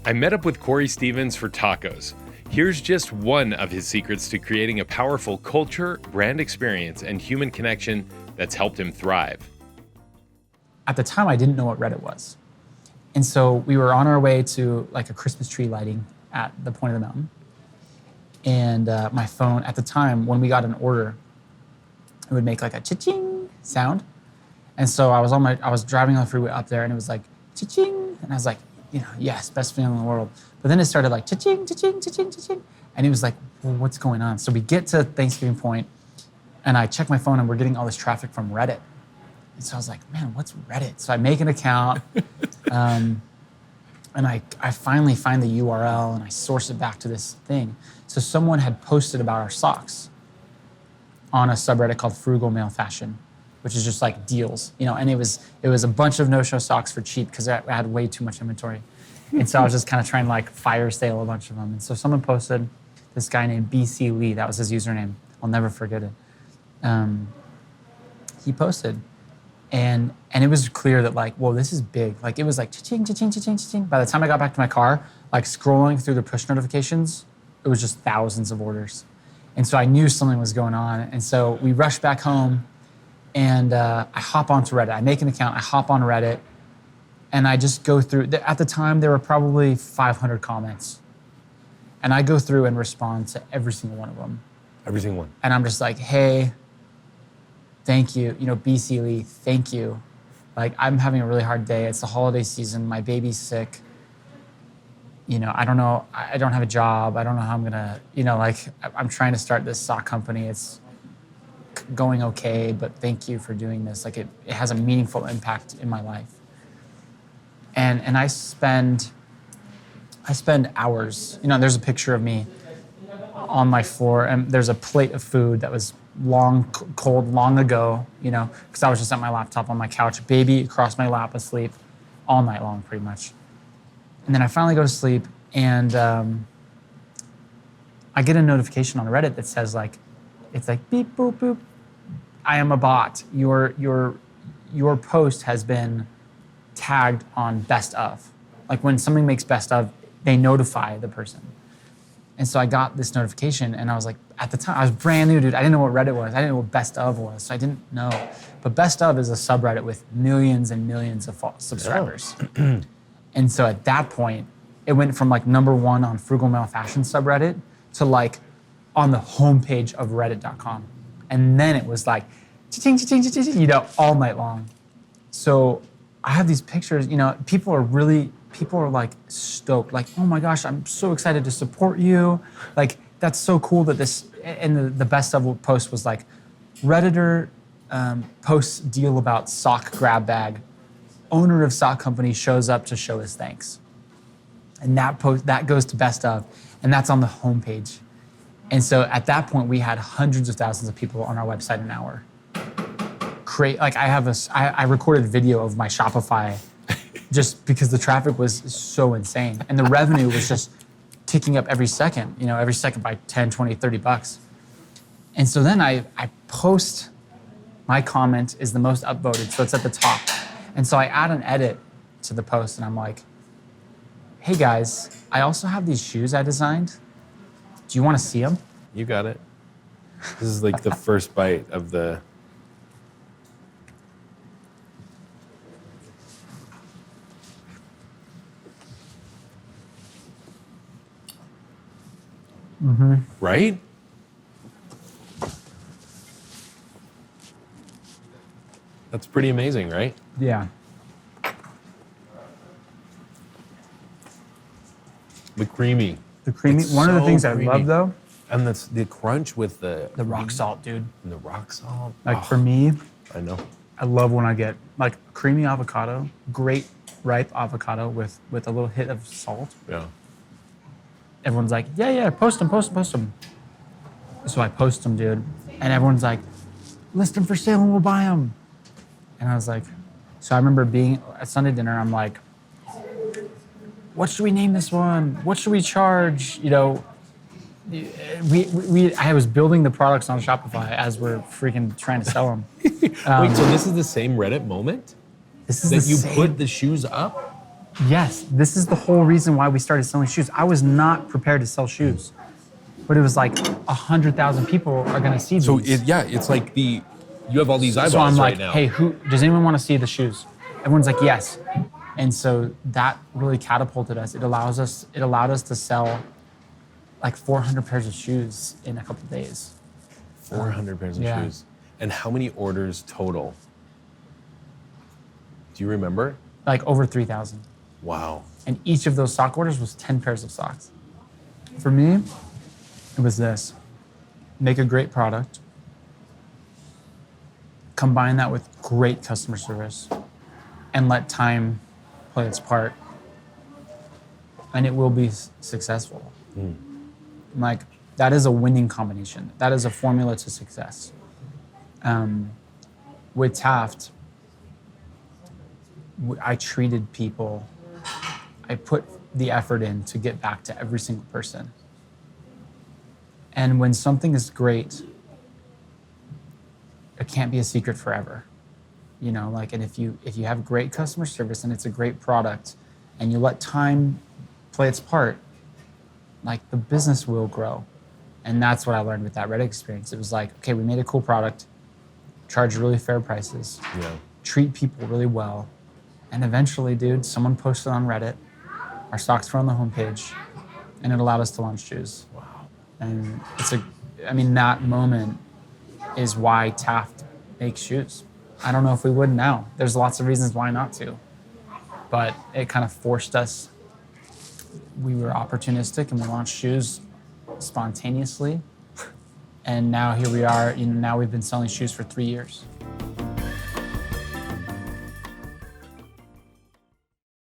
I met up with Kory Stevens for tacos. Here's just one of his secrets to creating a powerful culture, brand experience, and human connection that's helped him thrive. At the time, I didn't know what Reddit was. And so we were on our way to like a Christmas tree lighting at the point of the mountain. And my phone, at the time, when we got an order, it would make like a cha-ching sound. And so I was driving on the freeway up there and it was like cha-ching. And I was like, yes, best feeling in the world. But then it started like cha-ching, cha-ching, cha-ching, cha-ching. And it was like, well, what's going on? So we get to Thanksgiving point and I check my phone and we're getting all this traffic from Reddit. And so I was like, man, what's Reddit? So I make an account and I finally find the URL and I source it back to this thing. So someone had posted about our socks on a subreddit called Frugal Male Fashion, which is just like deals, and it was a bunch of no-show socks for cheap because I had way too much inventory. And so I was just kind of trying to like fire sale a bunch of them. And so someone posted this guy named BC Lee, that was his username. I'll never forget it. He posted and it was clear that like, whoa, this is big. Like it was like cha-ching, cha-ching, cha-ching, cha-ching. By the time I got back to my car, like scrolling through the push notifications, it was just thousands of orders. And so I knew something was going on. And so we rushed back home and I hop onto Reddit. I make an account, I hop on Reddit, and I just go through. At the time, there were probably 500 comments. And I go through and respond to every single one of them. Every single one. And I'm just like, hey, thank you. BC Lee, thank you. Like, I'm having a really hard day. It's the holiday season. My baby's sick. I don't know. I don't have a job. I don't know how I'm gonna, I'm trying to start this sock company. It's going okay, but thank you for doing this. Like it has a meaningful impact in my life. And I spend hours, there's a picture of me on my floor and there's a plate of food that was cold long ago, because I was just at my laptop on my couch, baby across my lap asleep all night long pretty much. And then I finally go to sleep and I get a notification on Reddit that says like, it's like beep, boop, boop. I am a bot. Your post has been tagged on best of. Like when something makes best of, they notify the person. And so I got this notification and I was like, at the time, I was brand new, dude. I didn't know what Reddit was. I didn't know what best of was. So I didn't know. But best of is a subreddit with millions and millions of subscribers. Oh. And so at that point, it went from like #1 on Frugal Male Fashion subreddit to like on the homepage of reddit.com. And then it was like, cha-ching, cha-ching, cha-ching, all night long. So I have these pictures, people are like stoked, like, oh my gosh, I'm so excited to support you. Like, that's so cool that this, and the best of post was like, Redditor posts deal about sock grab bag. Owner of sock company shows up to show his thanks. And that goes to best of, and that's on the homepage. And so at that point, we had hundreds of thousands of people on our website an hour. I recorded video of my Shopify just because the traffic was so insane. And the revenue was just ticking up every second by 10, 20, $30. And so then I post, my comment is the most upvoted, so it's at the top. And so I add an edit to the post and I'm like, hey guys, I also have these shoes I designed. Do you want to see them? You got it. This is like the first bite of the... Mm-hmm. Right? That's pretty amazing, right? Yeah. The creamy. It's one of the things creamy. I love though. And that's the crunch with the rock salt, dude. And the rock salt. Like for me, I know. I love when I get like creamy avocado, great ripe avocado with a little hit of salt. Yeah. Everyone's like, yeah, post them. So I post them, dude. And everyone's like, list them for sale and we'll buy them. And I was like, so I remember being at Sunday dinner, I'm like, what should we name this one? What should we charge? I was building the products on Shopify as we're freaking trying to sell them. Wait, so this is the same Reddit moment? This is that you put the shoes up? Yes, this is the whole reason why we started selling shoes. I was not prepared to sell shoes, but it was like 100,000 people are gonna see these. So it's like you have all these eyeballs So I'm like, right now. hey, does anyone want to see the shoes? Everyone's like, yes. And so that really catapulted us. It allowed us to sell like 400 pairs of shoes in a couple of days. 400 pairs of shoes. And how many orders total? Do you remember? Like over 3,000. Wow. And each of those sock orders was 10 pairs of socks. For me, it was this: make a great product, combine that with great customer service, and let time play its part, and it will be successful. Like, that is a winning combination. That is a formula to success. With Taft, I treated people, I put the effort in to get back to every single person. And when something is great, it can't be a secret forever. You know, like, and if you have great customer service and it's a great product and you let time play its part, like, the business will grow. And that's what I learned with that Reddit experience. It was like, okay, we made a cool product, charge really fair prices, treat people really well. And eventually, dude, someone posted on Reddit, our stocks were on the homepage, and it allowed us to launch shoes. Wow. And that moment is why Taft makes shoes. I don't know if we would now. There's lots of reasons why not to. But it kind of forced us. We were opportunistic and we launched shoes spontaneously. And now here we are, now we've been selling shoes for 3 years.